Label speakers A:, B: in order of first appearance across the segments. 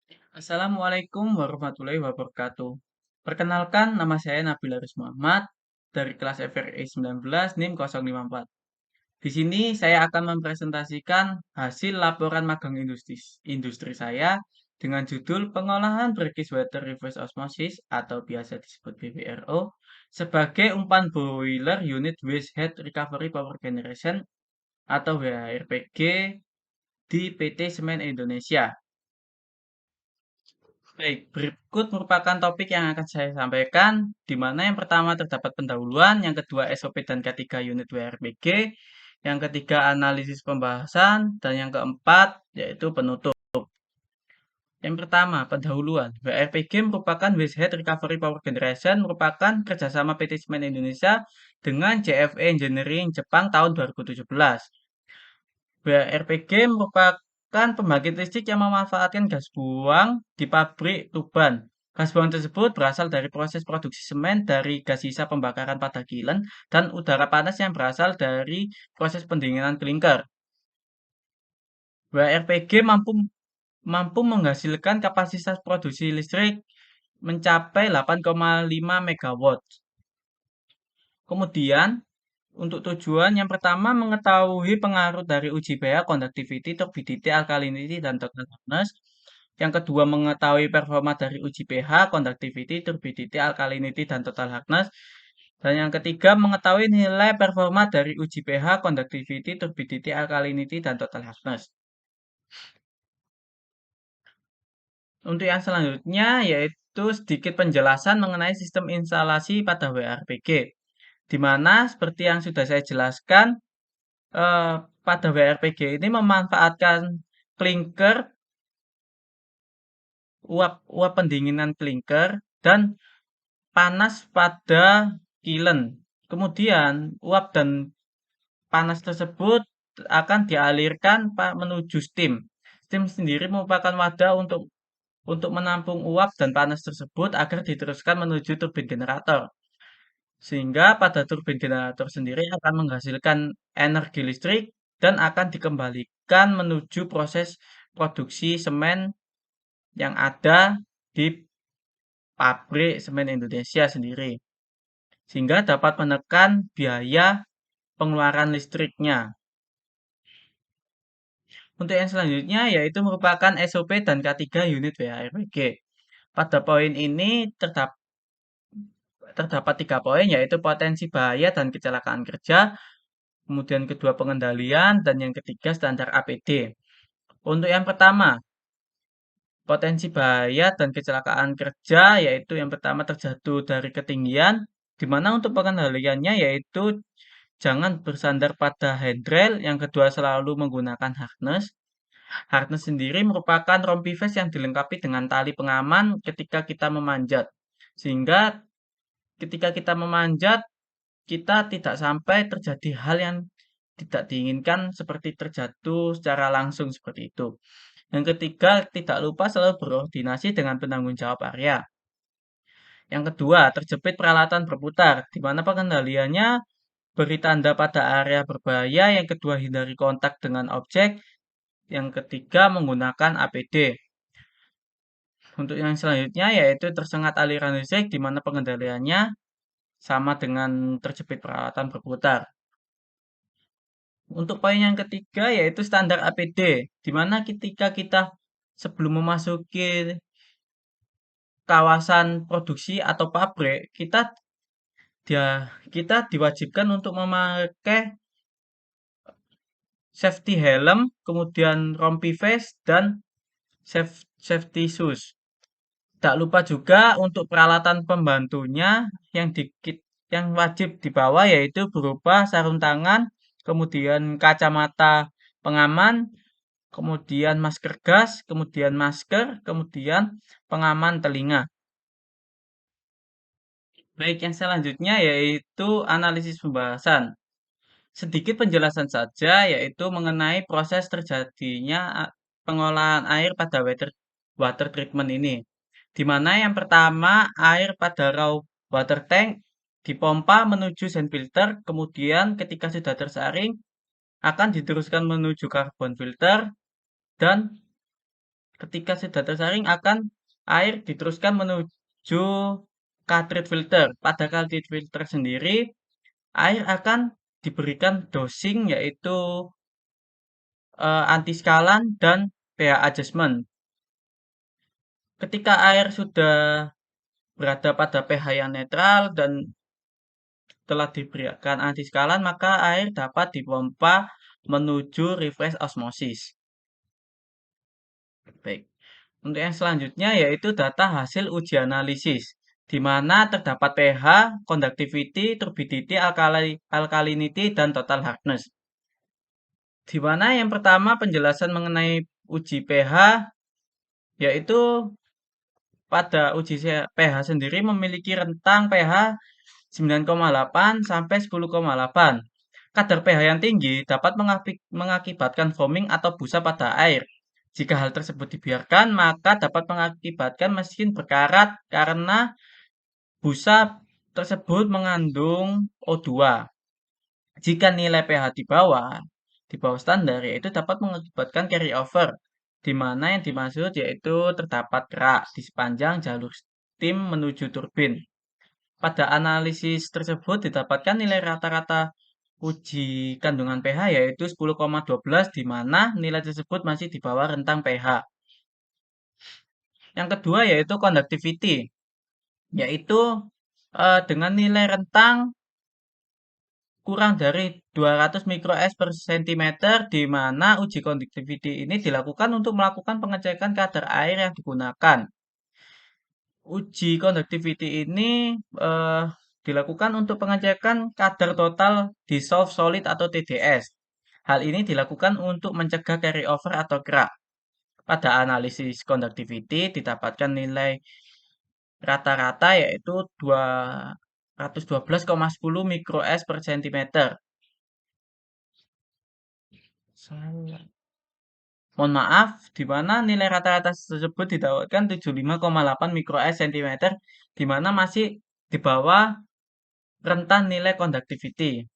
A: Assalamualaikum warahmatullahi wabarakatuh. Perkenalkan, nama saya Nabil Arus Muhammad dari kelas FRE 19 NIM 054. Di sini saya akan mempresentasikan hasil laporan magang industri saya dengan judul Pengolahan Brackish Water Reverse Osmosis atau biasa disebut BWRO sebagai umpan boiler Unit Waste Heat Recovery Power Generation atau WHRPG di PT Semen Indonesia. Baik, berikut merupakan topik yang akan saya sampaikan, di mana yang pertama terdapat pendahuluan, yang kedua SOP dan ketiga unit WRPG, yang ketiga analisis pembahasan, dan yang keempat yaitu penutup. Yang pertama, pendahuluan. WRPG merupakan Waste Heat Recovery Power Generation, merupakan kerjasama PT Semen Indonesia dengan JFE Engineering Jepang tahun 2017. BRPG merupakan pembangkit listrik yang memanfaatkan gas buang di pabrik Tuban. Gas buang tersebut berasal dari proses produksi semen dari gas sisa pembakaran pada kilen dan udara panas yang berasal dari proses pendinginan klinker. BRPG mampu menghasilkan kapasitas produksi listrik mencapai 8,5 megawatt. Kemudian, untuk tujuan yang pertama mengetahui pengaruh dari uji pH, conductivity, turbidity, alkalinity, dan total hardness. Yang kedua mengetahui performa dari uji pH, conductivity, turbidity, alkalinity, dan total hardness. Dan yang ketiga mengetahui nilai performa dari uji pH, conductivity, turbidity, alkalinity, dan total hardness. Untuk yang selanjutnya yaitu sedikit penjelasan mengenai sistem instalasi pada WRPG. Di mana seperti yang sudah saya jelaskan, eh, pada WRPG ini memanfaatkan klinker, uap pendinginan klinker, dan panas pada kilen. Kemudian, uap dan panas tersebut akan dialirkan menuju steam. Steam sendiri merupakan wadah untuk menampung uap dan panas tersebut agar diteruskan menuju turbin generator. Sehingga pada turbin generator sendiri akan menghasilkan energi listrik dan akan dikembalikan menuju proses produksi semen yang ada di pabrik semen Indonesia sendiri. Sehingga dapat menekan biaya pengeluaran listriknya. Untuk yang selanjutnya yaitu merupakan SOP dan K3 unit WHRPG. Pada poin ini terdapat 3 poin yaitu potensi bahaya dan kecelakaan kerja, kemudian kedua pengendalian, dan yang ketiga standar APD. Untuk yang pertama, potensi bahaya dan kecelakaan kerja yaitu yang pertama terjatuh dari ketinggian, di mana untuk pengendaliannya yaitu jangan bersandar pada handrail, yang kedua selalu menggunakan harness. Harness sendiri merupakan rompi vest yang dilengkapi dengan tali pengaman ketika kita memanjat. Sehingga ketika kita memanjat, kita tidak sampai terjadi hal yang tidak diinginkan seperti terjatuh secara langsung seperti itu. Yang ketiga, tidak lupa selalu berkoordinasi dengan penanggung jawab area. Yang kedua, terjepit peralatan berputar, di mana pengendaliannya beri tanda pada area berbahaya. Yang kedua, hindari kontak dengan objek. Yang ketiga, menggunakan APD. Untuk yang selanjutnya yaitu tersengat aliran listrik, di mana pengendaliannya sama dengan terjepit peralatan berputar. Untuk poin yang ketiga yaitu standar APD, di mana ketika kita sebelum memasuki kawasan produksi atau pabrik, kita diwajibkan untuk memakai safety helm, kemudian rompi vest dan safety shoes. Tak lupa juga untuk peralatan pembantunya yang wajib dibawa yaitu berupa sarung tangan, kemudian kacamata pengaman, kemudian masker gas, kemudian masker, kemudian pengaman telinga. Baik, yang selanjutnya yaitu analisis pembahasan. Sedikit penjelasan saja yaitu mengenai proses terjadinya pengolahan air pada water treatment ini. Di mana yang pertama air pada raw water tank dipompa menuju sand filter, kemudian ketika sudah tersaring akan diteruskan menuju carbon filter dan Ketika sudah tersaring air diteruskan menuju cartridge filter. Pada cartridge filter sendiri, air akan diberikan dosing yaitu antiskalan dan pH adjustment. Ketika air sudah berada pada pH yang netral dan telah diberikan antiskalan, maka air dapat dipompa menuju reverse osmosis. Baik. Untuk yang selanjutnya yaitu data hasil uji analisis, di mana terdapat pH, conductivity, turbidity, alkalinity, dan total hardness. Di mana yang pertama penjelasan mengenai uji pH, yaitu pada uji pH sendiri memiliki rentang pH 9,8 sampai 10,8. Kadar pH yang tinggi dapat mengakibatkan foaming atau busa pada air. Jika hal tersebut dibiarkan, maka dapat mengakibatkan mesin berkarat karena busa tersebut mengandung O2. Jika nilai pH di bawah standar, yaitu dapat mengakibatkan carryover, di mana yang dimaksud yaitu terdapat kerak di sepanjang jalur steam menuju turbin. Pada analisis tersebut didapatkan nilai rata-rata uji kandungan pH yaitu 10,12 di mana nilai tersebut masih di bawah rentang pH. Yang kedua yaitu conductivity, yaitu dengan nilai rentang kurang dari 200 mikroS per cm di mana uji conductivity ini dilakukan untuk melakukan pengecekan kadar air yang digunakan. Uji conductivity ini dilakukan untuk pengecekan kadar total dissolved solid atau TDS. Hal ini dilakukan untuk mencegah carryover atau kerak. Pada analisis conductivity didapatkan nilai rata-rata yaitu 212,10 mikroS per cm. Mohon maaf, di mana nilai rata-rata tersebut didapatkan 75,8 mikroS cm, di mana masih di bawah rentan nilai conductivity.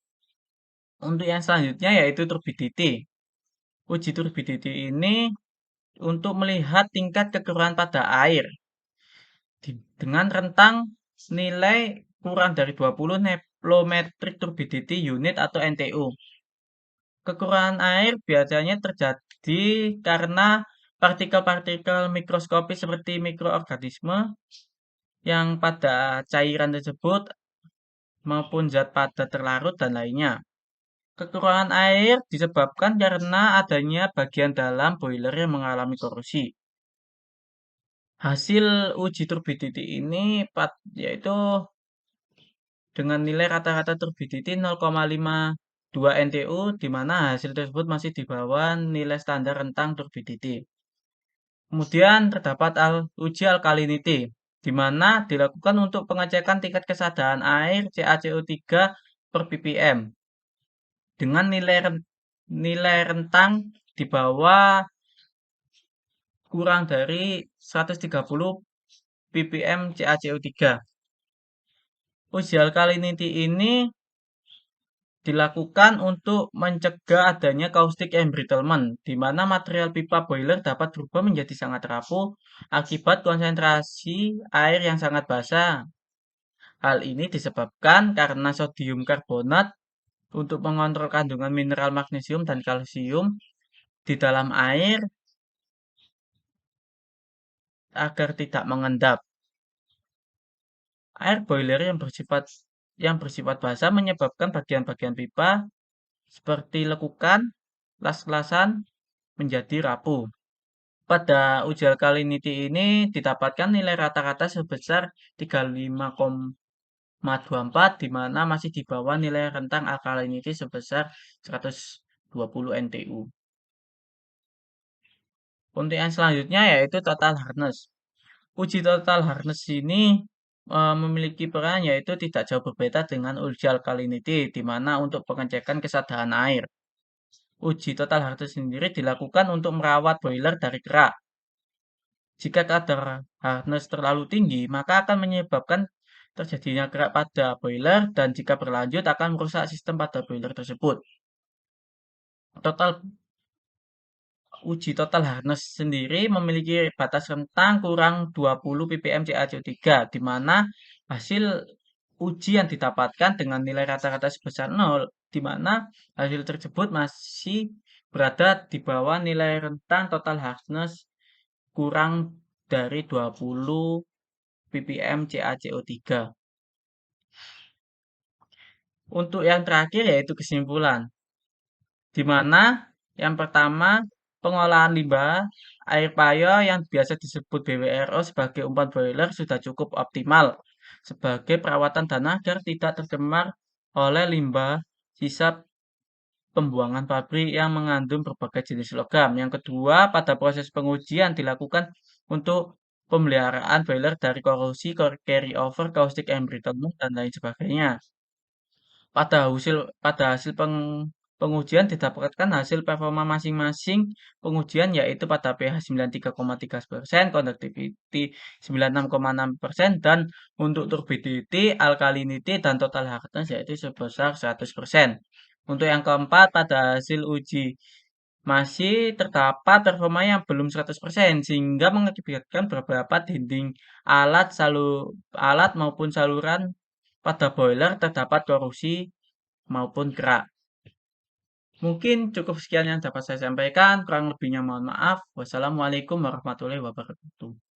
A: Untuk yang selanjutnya yaitu turbidity. Uji turbidity ini untuk melihat tingkat kekeruhan pada air dengan rentang nilai kurang dari 20 nanometric turbidity unit atau NTU. Kekurangan air biasanya terjadi karena partikel-partikel mikroskopis seperti mikroorganisme yang pada cairan tersebut maupun zat padat terlarut dan lainnya. Kekurangan air disebabkan karena adanya bagian dalam boiler yang mengalami korosi. Hasil uji turbidity ini yaitu dengan nilai rata-rata turbidity 0,52 NTU, di mana hasil tersebut masih di bawah nilai standar rentang turbidity. Kemudian terdapat uji alkalinity, di mana dilakukan untuk pengecekan tingkat kesadaran air CaCO3 per ppm dengan nilai rentang di bawah kurang dari 130 ppm CaCO3. Uji alkalinity ini dilakukan untuk mencegah adanya caustic embrittlement, di mana material pipa boiler dapat berubah menjadi sangat rapuh akibat konsentrasi air yang sangat basah. Hal ini disebabkan karena sodium karbonat untuk mengontrol kandungan mineral magnesium dan kalsium di dalam air agar tidak mengendap. Air boiler yang bersifat basah menyebabkan bagian-bagian pipa seperti lekukan, las-lasan menjadi rapuh. Pada uji alkalinity ini didapatkan nilai rata-rata sebesar 35,24 di mana masih di bawah nilai rentang alkalinity sebesar 120 NTU. Untuk yang selanjutnya yaitu total hardness. Uji total hardness ini memiliki peran yaitu tidak jauh berbeda dengan uji alkalinity di mana untuk pengecekan kesadaran air. Uji total hardness sendiri dilakukan untuk merawat boiler dari kerak. Jika kadar hardness terlalu tinggi, maka akan menyebabkan terjadinya kerak pada boiler dan jika berlanjut akan merusak sistem pada boiler tersebut. Total uji total harness sendiri memiliki batas rentang kurang 20 ppm CaCO3, di mana hasil uji yang didapatkan dengan nilai rata-rata sebesar 0, di mana hasil tersebut masih berada di bawah nilai rentang total harness kurang dari 20 ppm CaCO3. Untuk yang terakhir yaitu kesimpulan, di mana yang pertama pengolahan limbah air payo yang biasa disebut BWRO sebagai umpan boiler sudah cukup optimal sebagai perawatan tanah agar tidak tercemar oleh limbah sisa pembuangan pabrik yang mengandung berbagai jenis logam. Yang kedua, pada proses pengujian dilakukan untuk pemeliharaan boiler dari korosi, carryover, caustic embrittlement, dan lain sebagainya. Pada hasil pengujian didapatkan hasil performa masing-masing pengujian yaitu pada pH 93,3%, conductivity 96,6%, dan untuk turbidity, alkalinity, dan total hardness yaitu sebesar 100%. Untuk yang keempat, pada hasil uji masih terdapat performa yang belum 100% sehingga mengakibatkan beberapa dinding alat maupun saluran pada boiler terdapat korosi maupun kerak. Mungkin cukup sekian yang dapat saya sampaikan, kurang lebihnya mohon maaf. Wassalamualaikum warahmatullahi wabarakatuh.